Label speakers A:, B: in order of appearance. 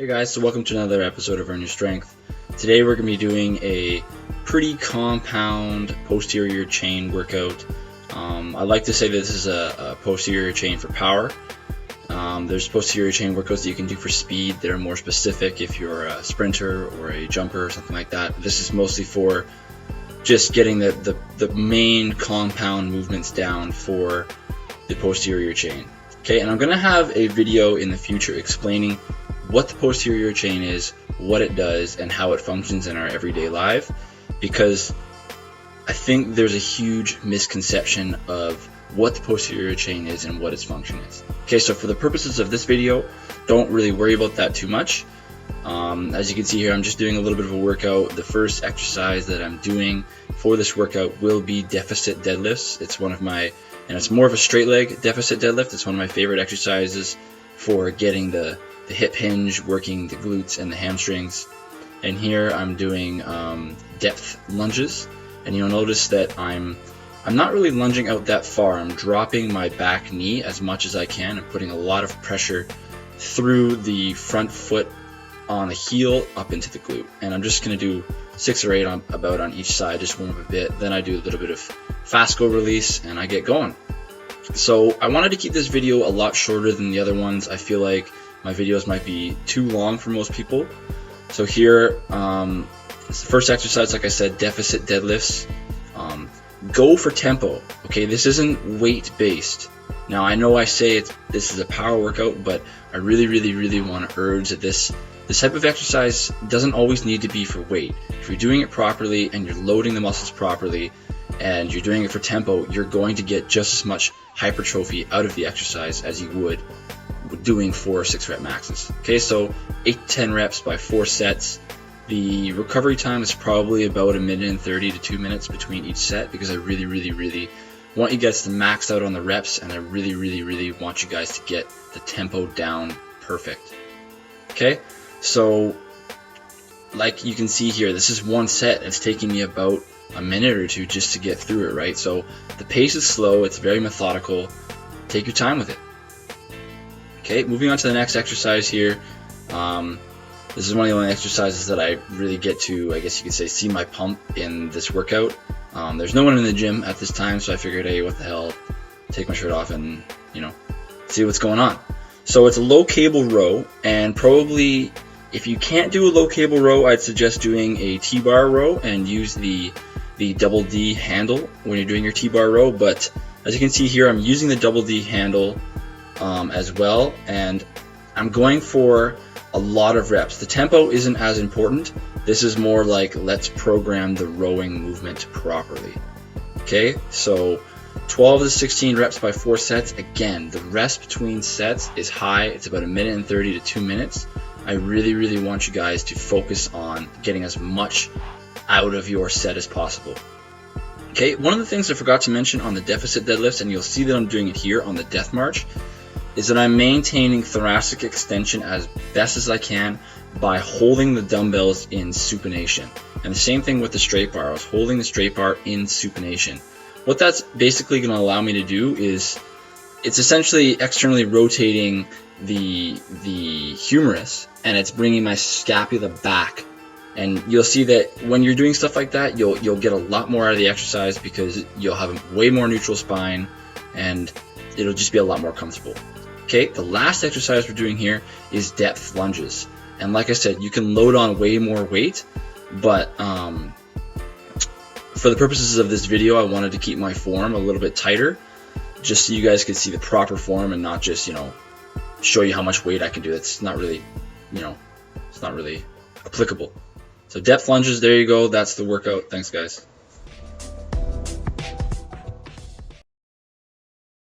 A: Hey guys, so welcome to another episode of Earn Your Strength. Today we're going to be doing a pretty compound posterior chain workout. I like to say that this is a posterior chain for power. There's posterior chain workouts that you can do for speed that are more specific if you're a sprinter or a jumper or something like that. This is mostly for just getting the main compound movements down for the posterior chain. Okay, and I'm going to have a video in the future explaining what the posterior chain is, what it does, and how it functions in our everyday life, because I think there's a huge misconception of what the posterior chain is and what its function is. Okay, so for the purposes of this video, don't really worry about that too much. As you can see here, I'm just doing a little bit of a workout. The first exercise that I'm doing for this workout will be deficit deadlifts. It's one of my, and it's more of a straight leg deficit deadlift. It's one of my favorite exercises for getting the hip hinge, working the glutes and the hamstrings. And here I'm doing depth lunges, and you'll notice that I'm not really lunging out that far. I'm dropping my back knee as much as I can and putting a lot of pressure through the front foot on the heel up into the glute. And I'm just going to do 6 or 8 on each side, just warm up a bit. Then I do a little bit of fast go release and I get going. So I wanted to keep this video a lot shorter than the other ones. I feel like my videos might be too long for most people. So here, it's the first exercise, like I said, deficit deadlifts. Go for tempo. Okay, this isn't weight based. Now I know I say this is a power workout, but I really want to urge that this type of exercise doesn't always need to be for weight. If you're doing it properly and you're loading the muscles properly and you're doing it for tempo, you're going to get just as much hypertrophy out of the exercise as you would doing 4 or 6 rep maxes. Okay, so 8 to 10 reps by 4 sets. The recovery time is probably about 1:30 to 2 minutes between each set, because I really want you guys to max out on the reps, and I really want you guys to get the tempo down perfect. Okay, so like you can see here, this is one set. It's taking me about a minute or two just to get through it, right? So the pace is slow, it's very methodical. Take your time with it. Okay, moving on to the next exercise here. This is one of the only exercises that I really get to, I guess you could say, see my pump in this workout. There's no one in the gym at this time, so I figured, hey, what the hell, take my shirt off and, see what's going on. So it's a low cable row, and probably if you can't do a low cable row, I'd suggest doing a T-bar row and use the double D handle when you're doing your T-bar row. But as you can see here, I'm using the double D handle as well, and I'm going for a lot of reps. The tempo isn't as important. This is more like, let's program the rowing movement properly. Okay, so 12 to 16 reps by 4 sets. Again, the rest between sets is high. It's about 1:30 to 2 minutes. I really want you guys to focus on getting as much out of your set as possible. Okay, one of the things I forgot to mention on the deficit deadlifts, and you'll see that I'm doing it here on the death march, is that I'm maintaining thoracic extension as best as I can by holding the dumbbells in supination. And the same thing with the straight bar. I was holding the straight bar in supination. What that's basically going to allow me to do is, it's essentially externally rotating the humerus, and it's bringing my scapula back. And you'll see that when you're doing stuff like that, you'll get a lot more out of the exercise, because you'll have a way more neutral spine and it'll just be a lot more comfortable. Okay, the last exercise we're doing here is depth lunges. And like I said, you can load on way more weight, but for the purposes of this video, I wanted to keep my form a little bit tighter, just so you guys could see the proper form and not just, show you how much weight I can do. It's not really, it's not really applicable. So depth lunges, there you go. That's the workout. Thanks, guys.